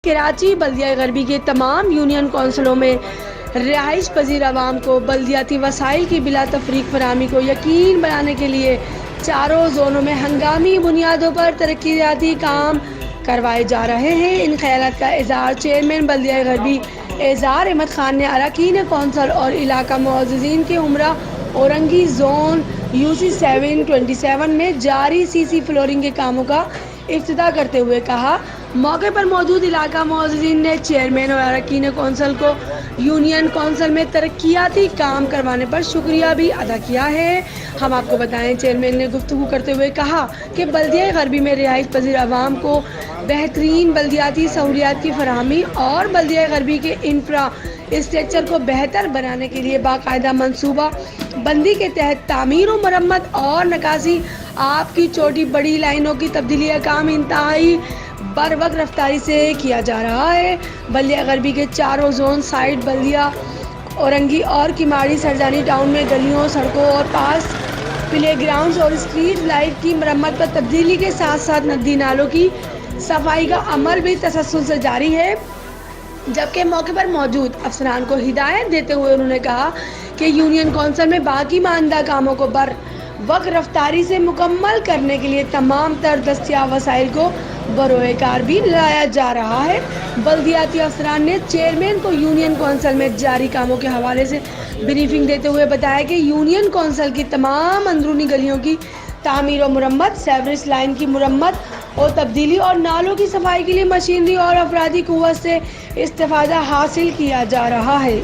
کراچی بلدیہ غربی کے تمام یونین کونسلوں میں رہائش پذیر عوام کو بلدیاتی وسائل کی بلا تفریق فراہمی کو یقین بنانے کے لیے چاروں زونوں میں ہنگامی بنیادوں پر ترقیاتی کام کروائے جا رہے ہیں۔ ان خیالات کا اظہار چیئرمین بلدیہ غربی اظہار احمد خان نے اراکین کونسل اور علاقہ معززین کے ہمراہ اورنگی زون UC 727 میں جاری CC فلورنگ کے کاموں کا افتتاح کرتے ہوئے کہا۔ موقع پر موجود علاقہ معززین نے چیئرمین اور اراکین کونسل کو یونین کونسل میں ترقیاتی کام کروانے پر شکریہ بھی ادا کیا ہے۔ ہم آپ کو بتائیں، چیئرمین نے گفتگو کرتے ہوئے کہا کہ بلدیہ غربی میں رہائش پذیر عوام کو بہترین بلدیاتی سہولیات کی فراہمی اور بلدیہ غربی کے انفراسٹرکچر کو بہتر بنانے کے لیے باقاعدہ منصوبہ بندی کے تحت تعمیر و مرمت اور نکاسی آب کی چھوٹی بڑی لائنوں کی تبدیلی کا کام انتہائی بروقت رفتاری سے کیا جا رہا ہے۔ بلدیہ غربی کے چاروں زون سائٹ بلدیہ اورنگی اور کماڑی سرجانی ٹاؤن میں گلیوں، سڑکوں اور پاس پلے گراؤنڈز اور اسٹریٹ لائٹ کی مرمت پر تبدیلی کے ساتھ ساتھ ندی نالوں کی صفائی کا عمل بھی تسلسل سے جاری ہے۔ جبکہ موقع پر موجود افسران کو ہدایت دیتے ہوئے انہوں نے کہا کہ یونین کونسل میں باقی ماندہ کاموں کو بروقت رفتاری سے مکمل کرنے کے لیے تمام تر دستیاب وسائل کو بروئے کار بھی لایا جا رہا ہے۔ بلدیاتی افسران نے چیئرمین کو یونین کونسل میں جاری کاموں کے حوالے سے بریفنگ دیتے ہوئے بتایا کہ یونین کونسل کی تمام اندرونی گلیوں کی تعمیر و مرمت، سیوریج لائن کی مرمت اور تبدیلی اور نالوں کی صفائی کے لیے مشینری اور افرادی قوت سے استفادہ حاصل کیا جا رہا ہے۔